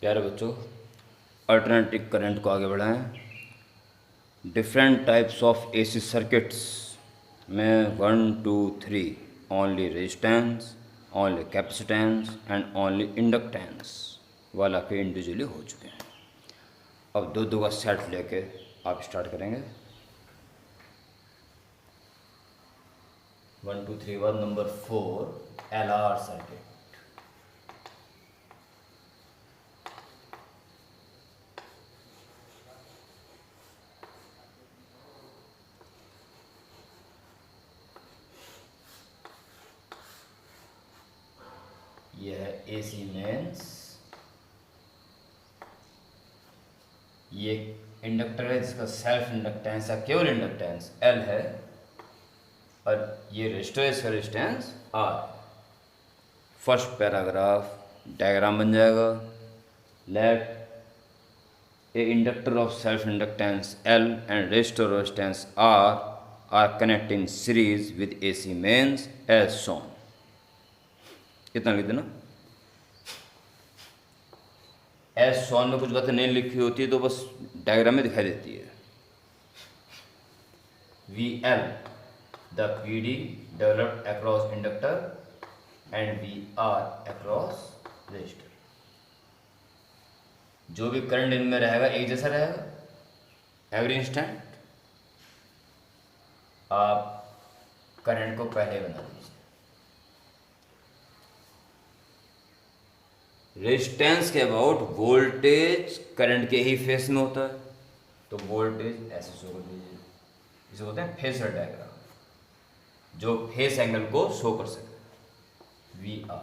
प्यारे बच्चों, alternating current को आगे बढ़ाएं। Different types of AC circuits में 1 2 3 only resistance, only capacitance and only inductance वाला के इंडिविजुअली हो चुके हैं। अब दो दो का सेट लेके आप स्टार्ट करेंगे। 1 2 3 1 नंबर 4 LR सर्किट। यह है एसी मेंस, ये इंडक्टर है जिसका सेल्फ इंडक्टेंस या केवल इंडक्टेंस L है, और ये रेजिस्टर है, इसका resistance R। First paragraph diagram बन जाएगा। Let a inductor of self inductance L and resistor resistance R are connect in series with AC mains as shown. इतना लिख देना। एज शोन में कुछ बातें नहीं लिखी होती है तो बस डायग्राम में दिखाई देती है। VL the PD developed across inductor and VR across resistor. जो भी करंट इनमें रहेगा एक जैसा रहेगा एवरी इंस्टेंट। आप करंट को पहले बना दीजिए। रेजिस्टेंस के अबाउट वोल्टेज करंट के ही फेस में होता है, तो वोल्टेज ऐसे शो कर दीजिए। इसे बोलते हैं फेसर डायग्राम, जो फेस एंगल को शो कर सके। VR।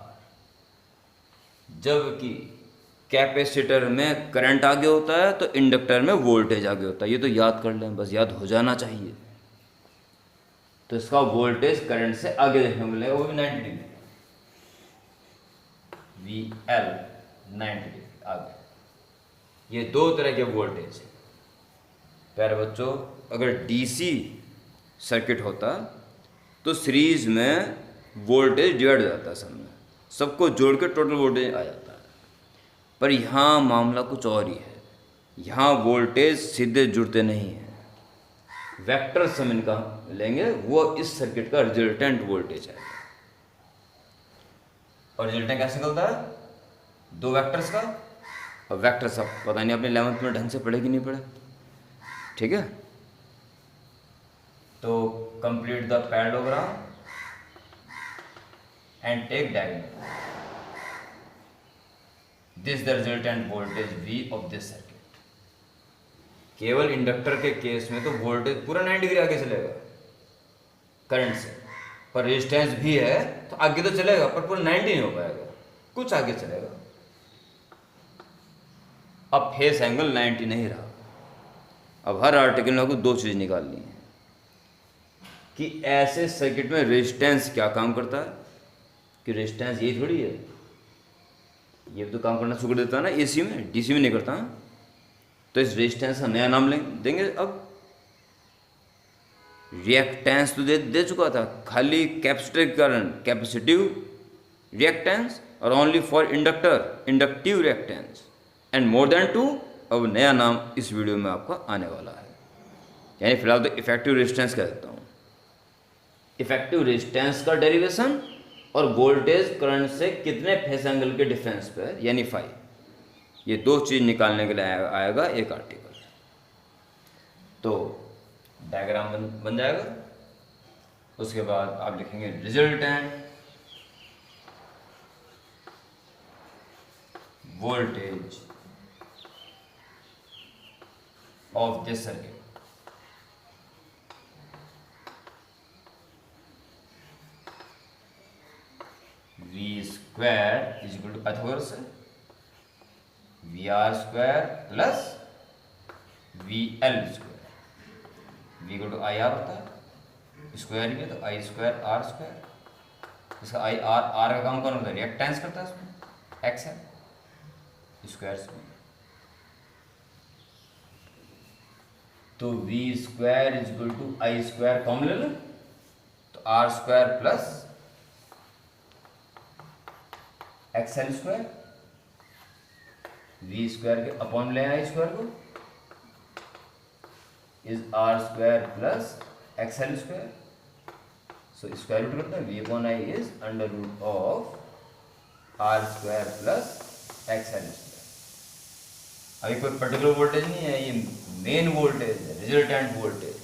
जबकि कैपेसिटर में करंट आगे होता है तो इंडक्टर में वोल्टेज आगे होता है। ये तो याद कर लें, बस याद हो जाना चाहिए। तो इसका वोल्टेज करंट से आगे देखने को मिलेगा, वो भी 90 डिग्री। VL 90 डिग्री आगे। ये दो तरह के वोल्टेज है। प्यारे बच्चों, अगर DC सर्किट होता तो सीरीज में वोल्टेज डिवाइड हो जाता है, सब में सबको जोड़ के टोटल वोल्टेज आ जाता है। पर यहाँ मामला कुछ और ही है। यहाँ वोल्टेज सीधे जुड़ते नहीं हैं, वेक्टर हम इनका लेंगे, वो इस सर्किट का रिजल्टेंट वोल्टेज है। और रिजल्टेंट कैसे निकलता है? दो वेक्टर्स का। अब वेक्टर सब पता नहीं अपने 11th में ढंग से पढ़े कि नहीं पढ़े, ठीक है? तो complete the parallelogram and take diagonal. This the resultant voltage V of this circuit. केवल इंडक्टर के केस में तो वोल्टेज पूरा 90 डिग्री आगे चलेगा करंट से, पर रेजिस्टेंस भी है तो आगे तो चलेगा, पर पूरा 90 नहीं हो पाएगा, कुछ आगे चलेगा। अब फेस एंगल 90 नहीं रहा। अब हर आर्टिकल में आपको दो चीज़ निकालनी है कि ऐसे सर्किट में रेजिस्टेंस क्या काम करता है। कि रेजिस्टेंस ये थोड़ी है, ये तो काम करना शुरू कर देता है ना AC में, DC में नहीं करता। तो इस रेजिस्टेंस का नया नाम देंगे। अब रिएक्टेंस तो दे चुका था, खाली कैपेसिटर के कारण कैपेसिटिव रिएक्टेंस, और only for inductor inductive reactance, and more than 2। अब नया नाम इस वीडियो में आपका आने वाला है, यानी फिलहाल तो इफेक्टिव रेजिस्टेंस कह देता हूँ। इफेक्टिव रेजिस्टेंस का डेरिवेशन और वोल्टेज करंट से कितने फेस एंगल के डिफरेंस पे है, यानी फाई। ये दो चीज़ निकालने के लिए आएगा एक आर्टिकल। तो डायग्राम बन जाएगा। उसके बाद आप लिखेंगे resultant voltage of this circuit. V square is equal to Pythagoras से VR square plus VL square. V equal to IR होता है, स्क्वायर भी तो I स्क्वायर R स्क्वायर। इसका R का काम कौन होता है? रिएक्टेंस करता है, इसमें X है, स्क्वायर स्क्वायर। तो V square is equal to I square common ले लो, तो R square plus XL square V square के अपॉन ले आई स्क्वायर को is R square plus XL square. So square root करते हैं, V upon I is under root of R square plus XL square. अभी कोई particular voltage नहीं है, ये मेन वोल्टेज है, resultant voltage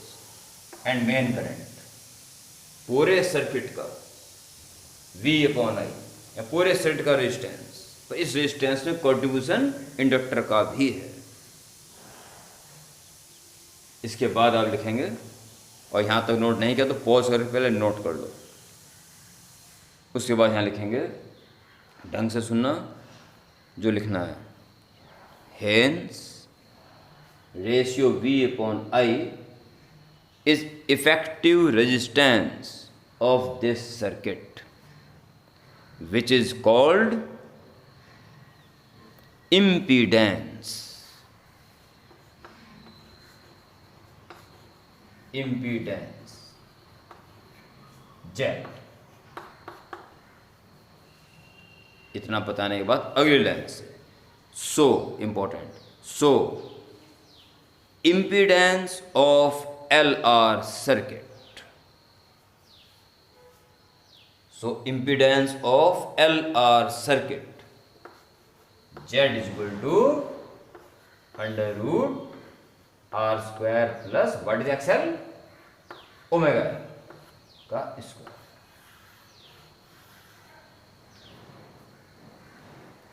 and main current पूरे सर्किट का वी अपॉन आई या पूरे सर्किट का रेजिस्टेंस। तो इस रेजिस्टेंस में कंट्रीब्यूशन इंडक्टर का भी है। इसके बाद आप लिखेंगे, और यहाँ तक नोट नहीं किया तो पॉज करके पहले नोट कर लो। उसके बाद यहाँ लिखेंगे, ढंग से सुनना जो लिखना है। Hence ratio V upon I is effective resistance of this circuit, which is called impedance. Impedance Z। इतना बताने के बाद अगली लाइन से, so important, so impedance of LR circuit, so impedance of LR circuit Z is equal to under root R square plus what is XL omega का square.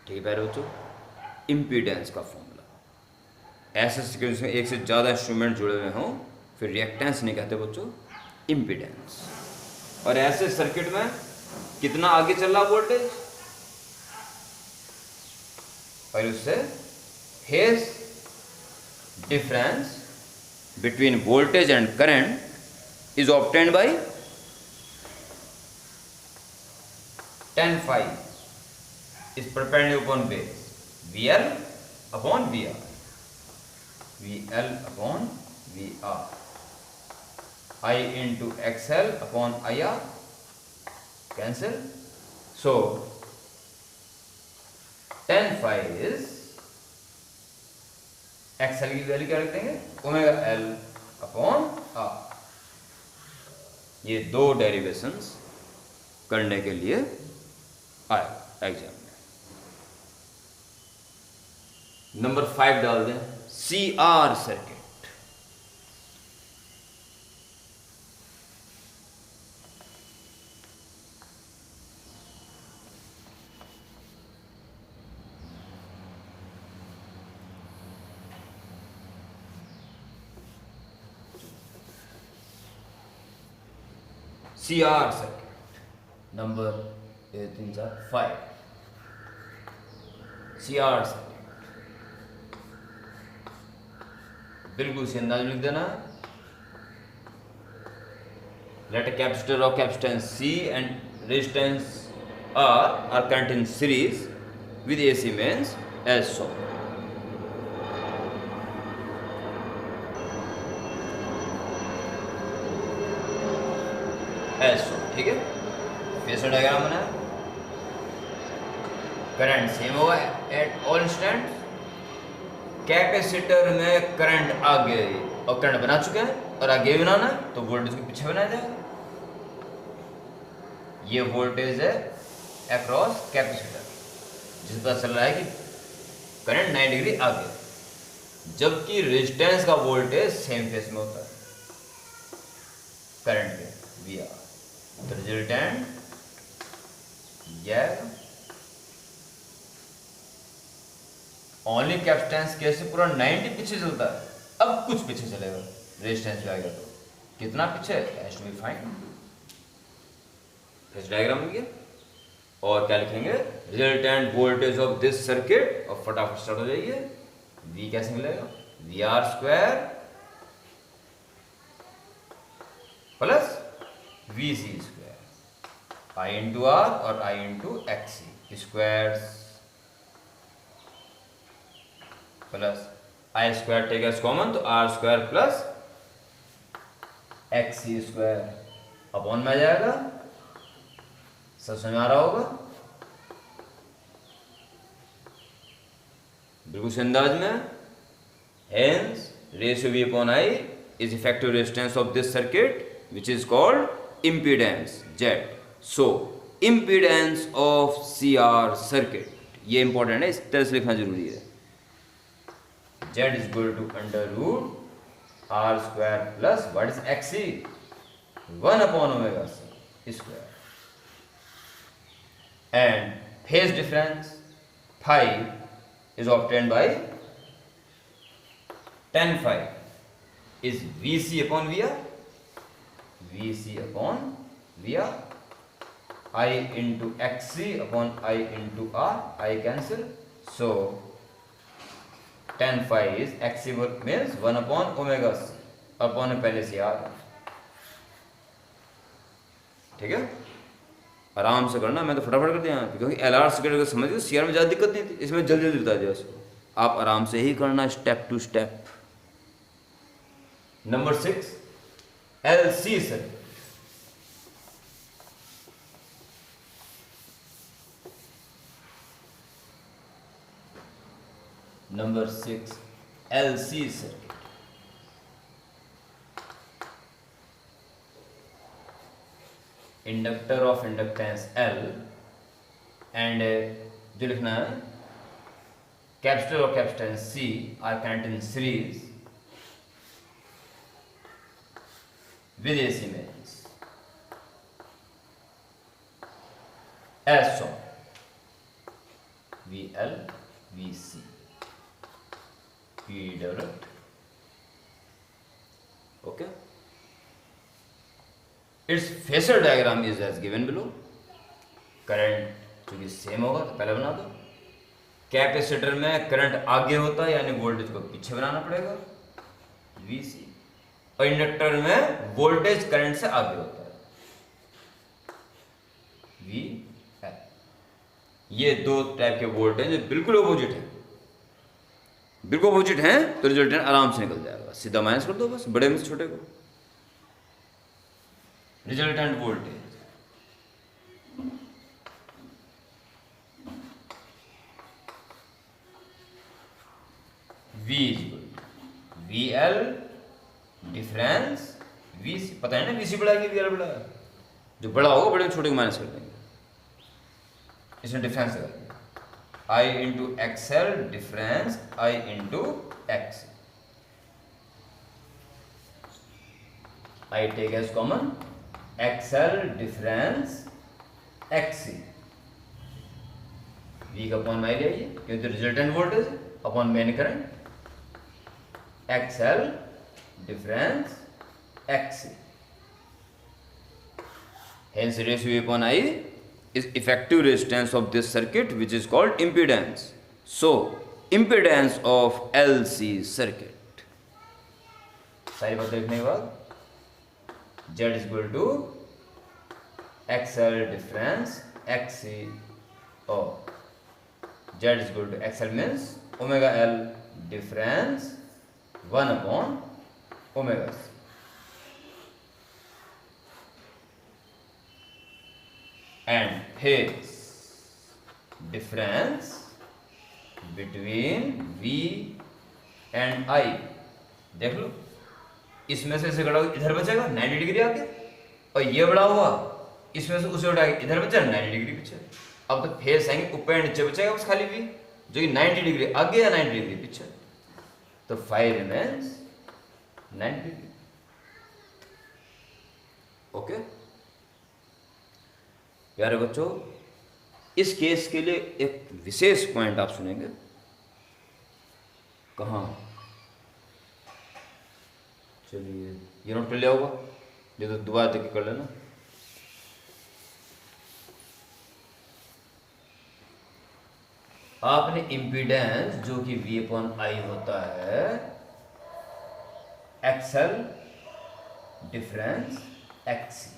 ठीक है प्यारे बच्चों, इम्पीडेंस का फॉर्मूला। ऐसे सीक्वेंस में एक से ज़्यादा इंस्ट्रूमेंट जुड़े हुए हों फिर रिएक्टेंस नहीं कहते बच्चों, इम्पीडेंस। और ऐसे सर्किट में कितना आगे चल रहा वोल्टेज, और उससे phase difference between voltage and current is obtained by tan phi is perpendicular upon base VL upon VR, VL upon VR, I into XL upon IR cancel. So tan phi is XL की value क्या रख देंगे, omega L upon R। ये दो derivations करने के लिए आए एग्जाम में। नंबर 5 डाल दें, CR circuit. CR circuit number 5 CR circuit बिल्कुल सी अंदाज लिख देना। Let a capacitor of capacitance C and resistance R are current in series with AC mains as so। ठीक है, फेसर डायग्राम बना, करंट सेम होगा एट ऑल इंस्टेंट। कैपेसिटर में करंट आगे और करंट बना चुके हैं और आगे बनाना है तो वोल्टेज के पीछे बनाया जाएगा। ये वोल्टेज है अक्रॉस कैपेसिटर, जिस पता चल रहा है कि करंट 9 डिग्री आगे, जबकि रेजिस्टेंस का वोल्टेज सेम फेस में होता है करंट के VR। तो रिजल्टेंट यह ओनली कैपेसिटेंस कैसे पूरा 90 पीछे चलता है, अब कुछ पीछे चलेगा, रेजिस्टेंस जाएगा तो कितना पीछे has to be find. Phase diagram में और क्या लिखेंगे, resultant voltage of this circuit, और फटाफट स्टार्ट हो जाइए। V कैसे मिलेगा, VR square plus VC square, I into R और I into XC square plus I square take as common तो R square plus XC square upon में आ जाएगा। सब समझ आ रहा होगा। बिल्कुल से अंदाज में, hence ratio V upon I is effective resistance of this circuit which is called impedance Z. So impedance of CR circuit, ये इंपॉर्टेंट है, इस तरह से लिखना जरूरी है। Z is equal to under root R square plus what is XC, 1 upon omega C square, and phase difference phi is obtained by tan phi is VC upon VR, VC upon VR, I into XC upon I into R, I cancel, so tan phi is XC means 1 upon omega C upon पहले से R। ठीक है, आराम से करना, मैं तो फटाफट कर दिया यहाँ पे, क्योंकि LR सर्किट अगर समझ गए CR में ज़्यादा दिक्कत नहीं थी, इसमें जल्दी जल्दी बता दिया उसको। आप आराम से ही करना, step to step. Number 6 LC circuit. Number 6 LC circuit. Inductor of inductance L and जो लिखना है कैपेसिटर और capacitance C are connected in series with AC mains as shown VL VC P developed। okay, its phasor diagram is as given below। Current चूंकि same होगा तो पहले बना दो। कैपेसिटर में करंट आगे होता है यानी वोल्टेज को पीछे बनाना पड़ेगा VC, और इंडक्टर में वोल्टेज करंट से आगे होता है VL। ये दो टाइप के वोल्टेज बिल्कुल अपोजिट है, बिल्कुल अपोजिट हैं, तो रिजल्टेंट आराम से निकल जाएगा, सीधा माइनस कर दो बस, बड़े में से छोटे को। Resultant voltage V VL difference VC, पता है ना VC बड़ा है कि VL बड़ा है, जो बड़ा होगा बड़े में छोटे को माइनस कर देंगे, इसमें डिफरेंस लगा I into XL difference I into XC, I take as common XL difference XC, V का अपॉन माई लीजिए क्योंकि resultant voltage upon main current, XL difference XC, hence ratio V upon I is effective resistance of this circuit which is called impedance। so impedance of LC circuit, सारी बात देखने के बाद Z is equal to XL difference XC, or Z is equal to XL means omega L difference 1 upon omega C, and phase difference between V and I। देख लो, इसमें से गड़ा इधर बचेगा 90 डिग्री आगे, और ये बड़ा हुआ इसमें से उसे उड़ा इधर बचा 90 डिग्री पीछे। अब तो फेस आएंगे ऊपर नीचे बचेगा बस खाली V, जो कि 90 डिग्री आगे या 90 डिग्री पीछे, तो phi remains 90 डिग्री। ओके प्यारे बच्चों, इस केस के लिए एक विशेष पॉइंट आप सुनेंगे। कहाँ, चलिए ये नोट कर लिया होगा, ये तो दोबारा देख के कर लेना। आपने इम्पीडेंस जो कि V अपॉन I होता है XL डिफरेंस XC,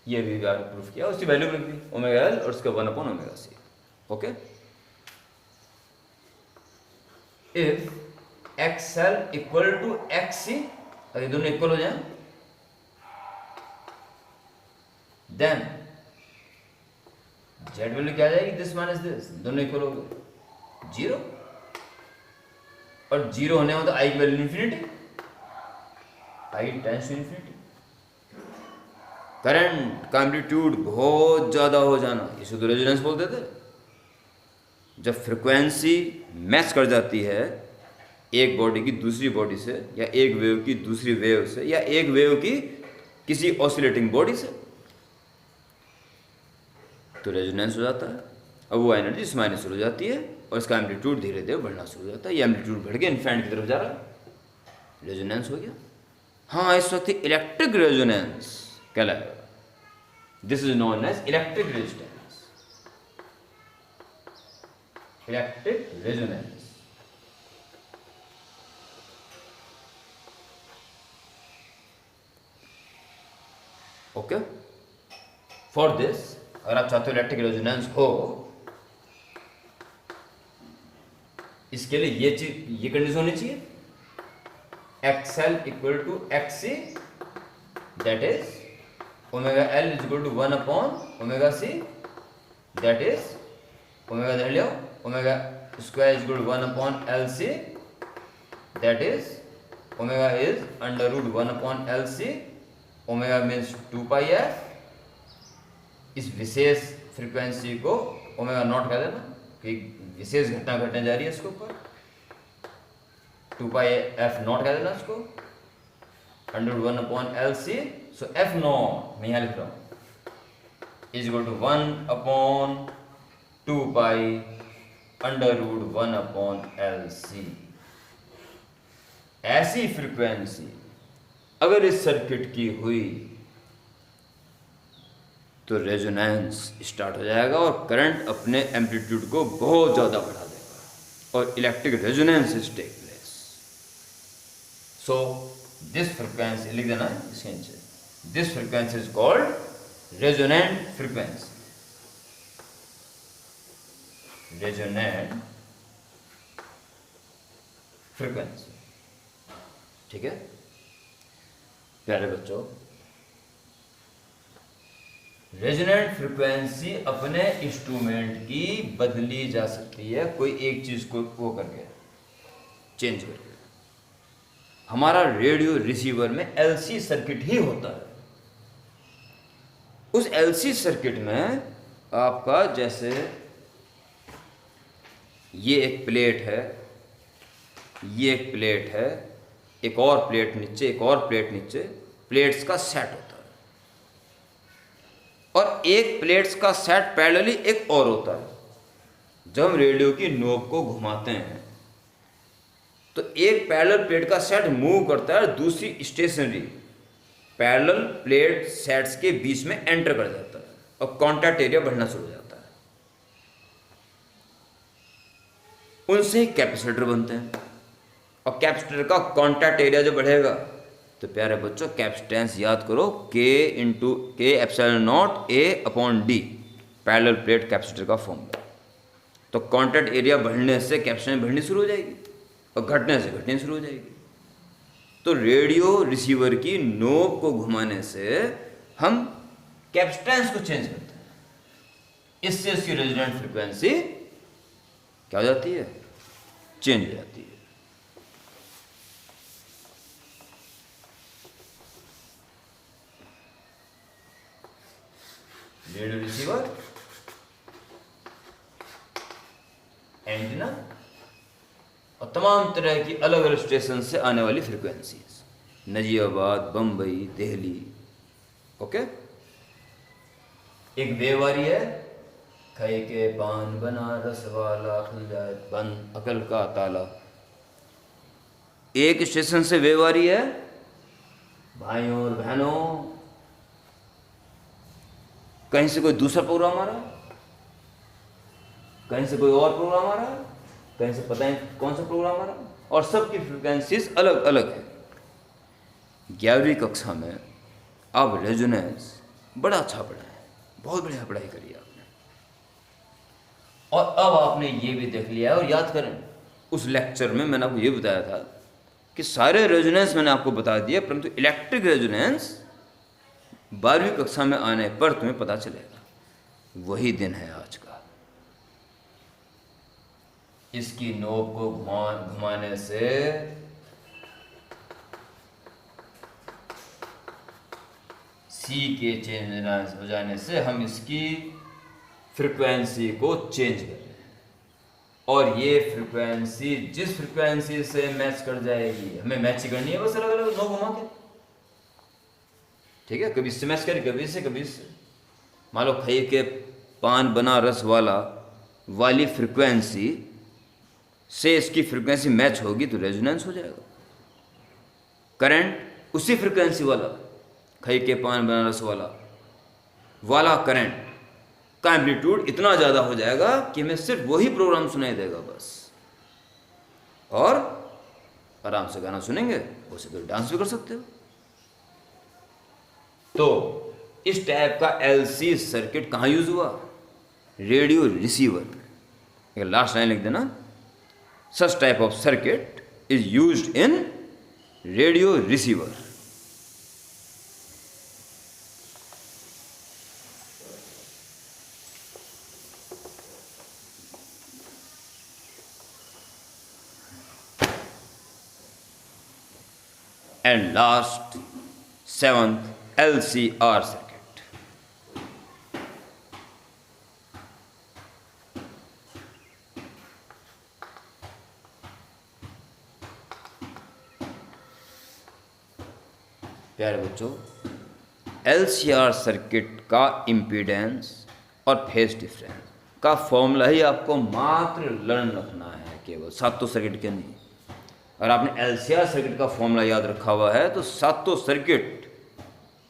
ये भी आपने प्रूफ किया, उसकी वैल्यू लिख दी ओमेगा L और उसका 1 upon omega C। Okay, if XL equal to XC, अगर दोनों इक्वल हो जाए देन Z वैल्यू क्या आ जाएगी, दिस माइनस दिस, दोनों इक्वल हो गए 0, और जीरो होने में तो आई की value infinity, I tends to infinity. Current का एम्पलीट्यूड बहुत ज़्यादा हो जाना, इसे तो रेजोनेंस बोलते थे। जब फ्रिक्वेंसी मैच कर जाती है एक बॉडी की दूसरी बॉडी से, या एक वेव की दूसरी वेव से, या एक वेव की किसी ऑसिलेटिंग बॉडी से, तो रेजोनेंस हो जाता है। अब वो एनर्जी इस माइनस हो जाती है और इसका एम्पलीट्यूड धीरे धीरे बढ़ना शुरू हो जाता है। ये एम्पलीट्यूड बढ़ के इन्फिनिटी की तरफ जा रहा है, रेजोनेंस हो गया। हाँ, इस वक्त इलेक्ट्रिक रेजोनेंस कहलाएगा। This is known as electric resistance, electric resonance. Okay, for this अगर आप चाहते हो इलेक्ट्रिक रेजोनेंस हो, इसके लिए ये कंडीशन होनी चाहिए, XL equal to XC, that is omega L is equal to 1 upon omega C, that is omega धर लियो, omega square is equal to 1 upon LC, that is omega is under root 1 upon LC, omega means 2 pi f। इस विशेष frequency को omega naught कह देना कि विशेष घटना घटने जा रही है इसके ऊपर, 2 पाई f नॉट कह देना इसको, under root 1 upon LC। So f naught मैं यहाँ लिख रहा हूँ is equal to 1 upon 2 pi under root 1 upon LC। ऐसी फ्रीक्वेंसी अगर इस सर्किट की हुई तो रेजोनेंस स्टार्ट हो जाएगा और करंट अपने एम्पलीट्यूड को बहुत ज़्यादा बढ़ा देगा और electric resonance is take place. So this frequency लिख देना है इसके नीचे, this frequency is called resonant frequency, resonant frequency. ठीक है प्यारे बच्चों, रेजोनेंट फ्रीक्वेंसी अपने इंस्ट्रूमेंट की बदली जा सकती है, कोई एक चीज को वो करके चेंज करके। हमारा रेडियो रिसीवर में LC सर्किट ही होता है। उस LC सर्किट में आपका जैसे ये एक प्लेट है, ये एक प्लेट है, एक और प्लेट नीचे, एक और प्लेट नीचे, प्लेट्स का सेट होता है। और एक प्लेट्स का सेट पैरेलली एक और होता है। जब हम रेडियो की नोब को घुमाते हैं तो एक पैरेलल प्लेट का सेट मूव करता है और दूसरी स्टेशनरी पैरेलल प्लेट सेट्स के बीच में एंटर कर जाता है और कॉन्टैक्ट एरिया बढ़ना शुरू हो जाता है। उनसे ही कैपेसिटर बनते हैं और कैपेसिटर का कॉन्टैक्ट एरिया जो बढ़ेगा तो प्यारे बच्चों कैपेसिटेंस याद करो, K इंटू के epsilon not A upon D, parallel plate capacitor का फॉर्मूला। तो कॉन्टैक्ट एरिया बढ़ने से कैपेसिटेंस बढ़नी शुरू हो जाएगी और घटने से घटनी शुरू हो जाएगी। तो रेडियो रिसीवर की नोब को घुमाने से हम कैपेसिटेंस को चेंज करते हैं, इससे इसकी रेजोनेंट फ्रीक्वेंसी क्या हो जाती है, चेंज हो जाती है। रेडियो रिसीवर, एंटीना और तमाम तरह की अलग अलग स्टेशन से आने वाली फ्रीक्वेंसीज, नजीबाबाद, बम्बई, दिल्ली। ओके, एक वेव आ रही है, खाई के पान बनारस वाला खुल जाए बंद अकल का ताला। एक स्टेशन से वेव आ रही है, भाइयों और बहनों कहीं से कोई दूसरा प्रोग्राम आ रहा है, कहीं से कोई और प्रोग्राम आ रहा है, कहीं से पता नहीं कौन सा प्रोग्राम आ रहा है, और सबकी फ्रिक्वेंसीज अलग अलग है। 11वीं कक्षा में आप रेजोनेंस बड़ा अच्छा पढ़ा है, बहुत बढ़िया पढ़ाई करी आपने, और अब आपने ये भी देख लिया है। और याद करें उस लेक्चर में मैंने आपको ये बताया था कि सारे रेजोनेंस मैंने आपको बता दिया, परंतु इलेक्ट्रिक रेजोनेंस 12वीं कक्षा में आने पर तुम्हें पता चलेगा। वही दिन है आज का। इसकी नोब को घुमाने से सी के चेंज हो जाने से हम इसकी फ्रिक्वेंसी को चेंज कर रहे हैं, और ये फ्रिक्वेंसी जिस फ्रिक्वेंसी से मैच कर जाएगी, हमें मैच ही करनी है बस, अलग अलग नोब घुमा के, ठीक है। कभी इससे मैच करें, कभी इससे, कभी इससे। मान लो खाइए के पान बना रस वाली फ्रिक्वेंसी से इसकी फ्रिक्वेंसी मैच होगी तो रेजोनेंस हो जाएगा। करंट उसी फ्रिक्वेंसी वाला, खाई के पान बना रस वाला करंट का एम्पलीट्यूड इतना ज़्यादा हो जाएगा कि हमें सिर्फ वही प्रोग्राम सुनाई देगा बस, और आराम से गाना सुनेंगे, उसे तो डांस भी कर सकते हो। तो इस टाइप का एलसी सर्किट कहाँ यूज हुआ? Radio receiver. एक लास्ट लाइन लिख देना, such type of circuit is used in radio receiver. And last, seventh, LCR circuit. प्यारे बच्चों, LCR सर्किट का इम्पीडेंस और फेज डिफरेंस का फॉर्मूला ही आपको मात्र लर्न रखना है, केवल सातों सर्किट के नहीं। अगर आपने एलसीआर सर्किट का फॉर्मूला याद रखा हुआ है तो सातों सर्किट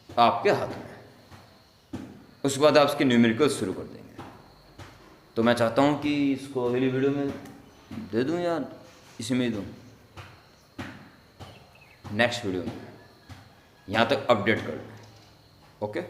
आपके हाथ में है। उसके बाद आप इसके न्यूमेरिकल शुरू कर देंगे। तो मैं चाहता हूँ कि इसको अगली वीडियो में दे दूँ या इसी में ही दूँ? नेक्स्ट वीडियो में यहाँ तक अपडेट कर लें। ओके।